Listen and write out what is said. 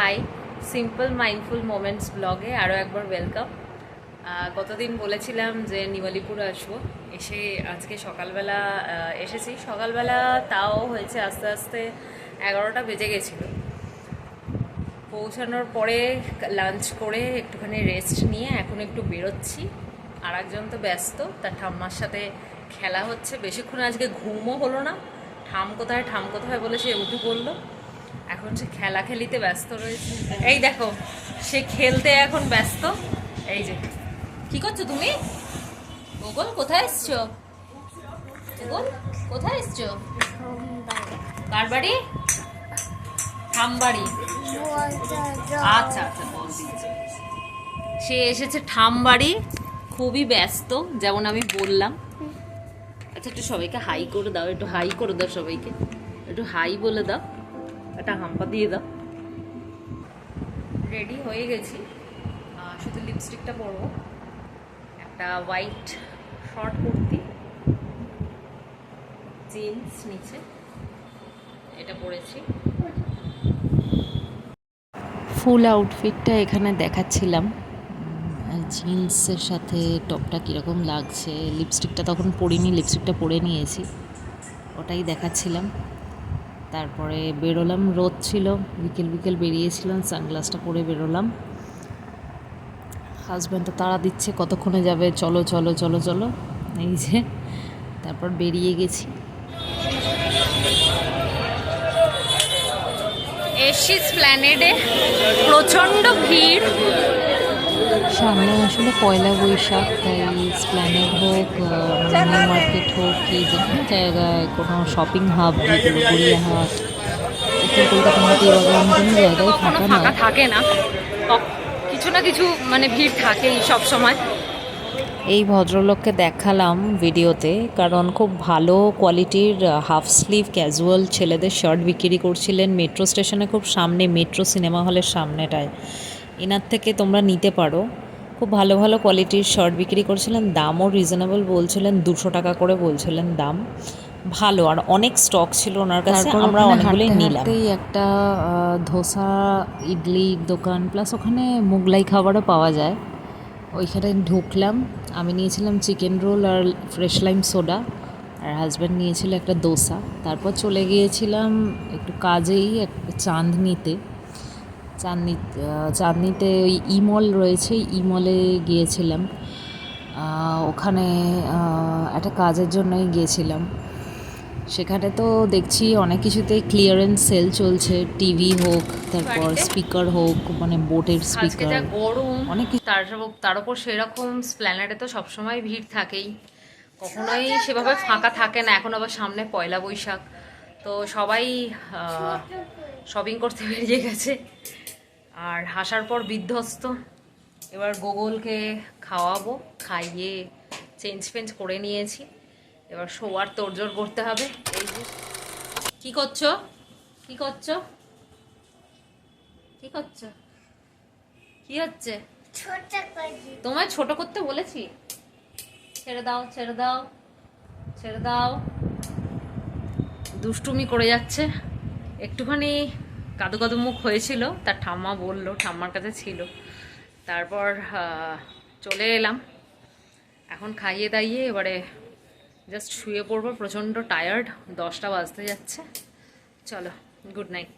High, simple mindful moments ব্লগে আরও একবার ওয়েলকাম। গতদিন বলেছিলাম যে নিমালিপুর আসবো, এসে আজকে সকালবেলা এসেছি। সকালবেলা তাও হয়েছে আস্তে আস্তে 11টা বেজে গেছিলো। পৌঁছানোর পরে লাঞ্চ করে একটুখানি রেস্ট নিয়ে এখন একটু বেরোচ্ছি। আর একজন তো ব্যস্ত, তার ঠাম্মার সাথে খেলা হচ্ছে। বেশিক্ষণ আজকে ঘুমও হলো না। ঠাম কোথায় বলে সে উঠে পড়লো। এখন সে খেলাখেলিতে ব্যস্ত রয়েছে। এই দেখো, সে খেলতে এখন ব্যস্ত। এই যে, কি করছো তুমি? গোগল কোথায় এসছো? গোগল কোথায় এসছো? কার বাড়ি? ঠামবাড়ি। আচ্ছা আচ্ছা, বল দিচ্ছি। সে এসেছে ঠামবাড়ি, খুবই ব্যস্ত, যেমন আমি বললাম। আচ্ছা, একটু সবাইকে হাই করে দাও, একটু হাই করে দাও সবাইকে, একটু হাই বলে দাও, একটা হাম্পা দিয়ে দাও। রেডি হয়ে গেছি, শুধু লিপস্টিকটা পরবো। একটা হোয়াইট শর্ট কুর্তি, জিন্স নিচে, এটা পরেছি। ফুল আউটফিটটা এখানে দেখাচ্ছিলাম, জিন্সের সাথে টপটা কীরকম লাগছে। লিপস্টিকটা তখন পরিনি, লিপস্টিকটা পরে নিয়েছি, ওটাই দেখাচ্ছিলাম। তারপরে বেরোলাম, রোদ ছিল, বিকেল বেরিয়েছিলাম, সানগ্লাসটা পরে বেরোলাম। হাজব্যান্ড তো তাড়া দিচ্ছে, কতক্ষণে যাবে, চলো চলো চলো চলো। এই যে, তারপর বেরিয়ে গেছি। এসছি স্প্ল্যানেডে, প্রচণ্ড ভিড়। সামনে আসলে পয়লা বৈশাখ, তাই স্প্ল্যানেড হোক, নিউ মার্কেট হোক, কি যেখানে জায়গায় কোনো শপিং হাব, যেগুলো গড়িয়াহাট, উত্তর কলকাতার মতো এরকম কোনো জায়গায় ফাঁকা থাকে না। কিছু না কিছু মানে ভিড় থাকেই সব সময়। এই ভদ্রলোককে দেখালাম ভিডিওতে, কারণ খুব ভালো কোয়ালিটির হাফ স্লিভ ক্যাজুয়াল ছেলেদের শার্ট বিক্রি করছিলেন মেট্রো স্টেশনে, খুব সামনে, মেট্রো সিনেমা হলের সামনেটায়। এনার থেকে তোমরা নিতে পারো। খুব ভালো ভালো কোয়ালিটির শার্ট বিক্রি করছিলেন, দামও রিজনেবল বলছিলেন, 200 টাকা করে বলছিলেন দাম। ভালো, আর অনেক স্টক ছিল ওনার কাছে, আমরা অনেকগুলোই নিলাম। একটা ধোসা ইডলির দোকান, প্লাস ওখানে মোগলাই খাবারও পাওয়া যায়। ওইখানে ঢুকলাম, আমি নিয়েছিলাম চিকেন রোল আর ফ্রেশ লাইম সোডা, আর হাজব্যান্ড নিয়েছিল একটা দোসা। তারপর চলে গিয়েছিলাম একটু কাজেই চাঁদনিতে ওই ইমল রয়েছে, ইমলে গিয়েছিলাম। ওখানে একটা কাজের জন্যই গিয়েছিলাম। সেখানে তো দেখছি অনেক কিছুতেই ক্লিয়ারেন্স সেল চলছে, টিভি হোক, তারপর স্পিকার হোক, মানে বোটের স্পিকার, অনেক তার উপর সেরকম স্প্ল্যানেডে তো সবসময় ভিড় থাকেই, কখনোই সেভাবে ফাঁকা থাকে না। এখন আবার সামনে পয়লা বৈশাখ, তো সবাই শপিং করতে বেরিয়ে গেছে। আর হাসার পর বিধ্বস্ত। এবার গোগলকে খাওয়াবো, খাইয়ে চেঞ্জ করে নিয়েছি। এবার শোয়ার তোড়জোড় করতে হবে। এই যে, কি করছো? কি করছো? কি করছো? কি হচ্ছে? তোমায় ছোট করতে বলেছি? ছেড়ে দাও, ছেড়ে দাও, ছেড়ে দাও। দুষ্টুমি করে যাচ্ছে। একটুখানি কাদু কাদু মুখ হয়েছিল, তার ঠাম্মা বললো, ঠাম্মার কাছে ছিল। তারপর চলে এলাম। এখন খাইয়ে দাইয়ে এবারে জাস্ট শুয়ে পড়বো, প্রচণ্ড টায়ার্ড। 10টা বাজতে যাচ্ছে। চলো, গুড নাইট।